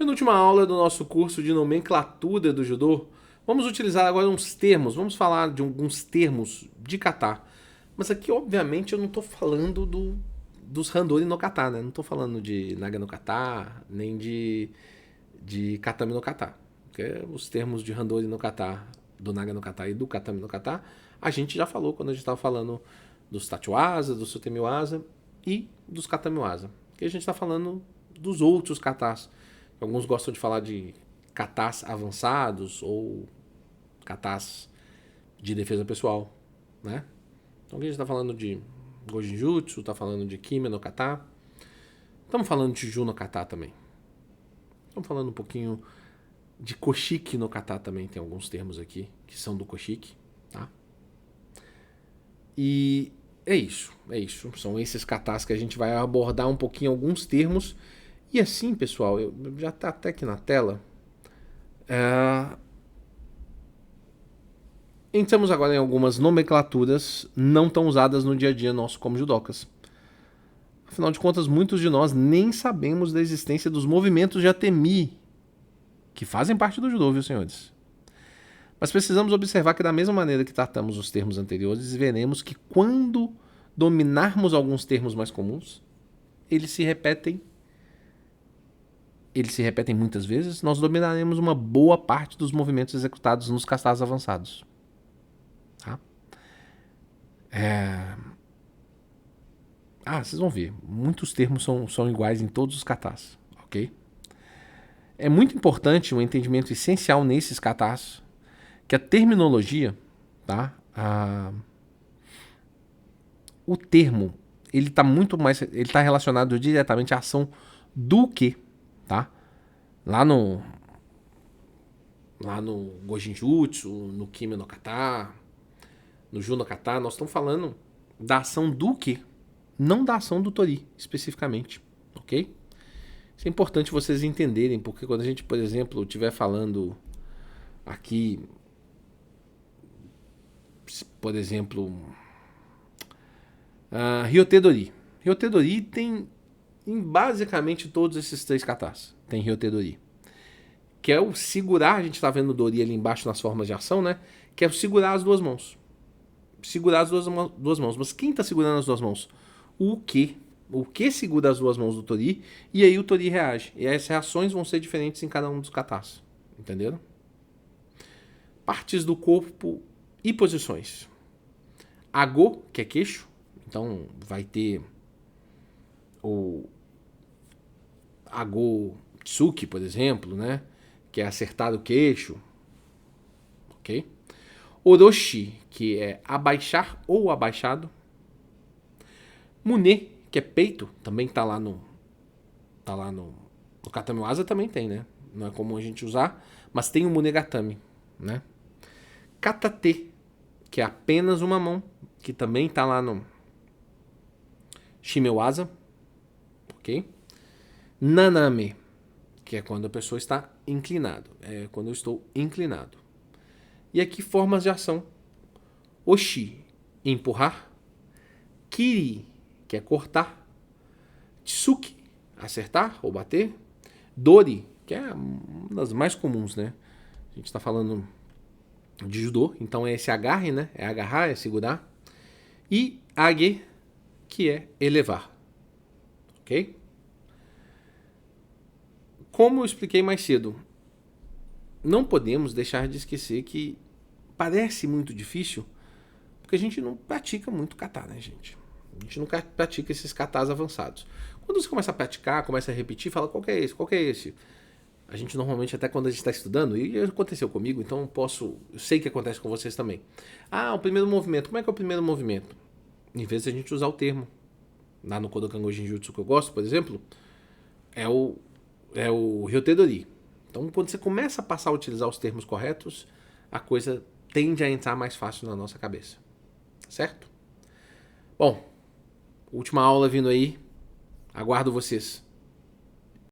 Penúltima aula do nosso curso de nomenclatura do judô. Vamos utilizar agora uns termos, vamos falar de alguns termos de kata. Mas aqui, obviamente, eu não estou falando dos Handori no kata, né? Não estou falando de Naga no kata, nem de Katami no kata. Porque os termos de Handori no kata, do Naga no kata e do Katami no kata, a gente já falou quando a gente estava falando dos Tachiwaza, do Sutemiwaza e dos Katamiwaza. Aqui a gente está falando dos outros katas. Alguns gostam de falar de katas avançados ou katas de defesa pessoal, né? Então aqui a gente está falando de Gojinjutsu, está falando de Kime no kata. Estamos falando de Ju no kata também. Estamos falando um pouquinho de Koshiki no kata também. Tem alguns termos aqui que são do Koshiki, tá? E é isso. São esses katas que a gente vai abordar um pouquinho alguns termos. E assim, pessoal, já está até aqui na tela. Entramos agora em algumas nomenclaturas não tão usadas no dia a dia nosso como judocas. Afinal de contas, muitos de nós nem sabemos da existência dos movimentos de Atemi, que fazem parte do judô, viu, senhores? Mas precisamos observar que da mesma maneira que tratamos os termos anteriores, veremos que quando dominarmos alguns termos mais comuns, eles se repetem muitas vezes, nós dominaremos uma boa parte dos movimentos executados nos katas avançados. Tá? Vocês vão ver, muitos termos são iguais em todos os katas, ok? É muito importante um entendimento essencial nesses katas, que a terminologia, tá? O termo, ele está relacionado diretamente à ação do que, tá? Lá no Gojinjutsu, no Kime no kata, no Ju no kata, nós estamos falando da ação do que, não da ação do Tori, especificamente, ok? Isso é importante vocês entenderem, porque quando a gente, por exemplo, estiver falando aqui, por exemplo, Ryotedori. Ryotedori tem em basicamente todos esses três katas. Tem Ryotedori. Que é o segurar, a gente está vendo o Dori ali embaixo nas formas de ação, né? Que é o segurar as duas mãos. Segurar as duas mãos. Mas quem está segurando as duas mãos? O que? O que segura as duas mãos do Tori? E aí o Tori reage. E as reações vão ser diferentes em cada um dos katas. Entenderam? Partes do corpo e posições. Ago, que é queixo. Então vai ter o Ago Tsuki, por exemplo, né? Que é acertar o queixo. Ok? Oroshi, que é abaixar ou abaixado. Mune, que é peito, também tá lá no Katamiwaza também tem, né? Não é comum a gente usar, mas tem o Munegatami, né? Katate, que é apenas uma mão, que também tá lá no Shimewaza, ok? Naname, que é quando a pessoa está inclinado, é quando eu estou inclinado. E aqui formas de ação. Oshi, empurrar. Kiri, que é cortar. Tsuki, acertar ou bater. Dori, que é uma das mais comuns, né? A gente está falando de judô, então é esse agarre, né? É agarrar, é segurar. E age, que é elevar. Ok? Como eu expliquei mais cedo, não podemos deixar de esquecer que parece muito difícil porque a gente não pratica muito kata, né, gente? A gente nunca pratica esses katas avançados. Quando você começa a praticar, começa a repetir, fala qual que é esse, qual que é esse. A gente normalmente, até quando a gente está estudando, e aconteceu comigo, então eu sei que acontece com vocês também. O primeiro movimento, como é que é o primeiro movimento? Em vez de a gente usar o termo, lá no Kodokan Gojinjutsu que eu gosto, por exemplo, é o Ryotedori. Então, quando você começa a passar a utilizar os termos corretos, a coisa tende a entrar mais fácil na nossa cabeça. Certo? Bom, última aula vindo aí. Aguardo vocês.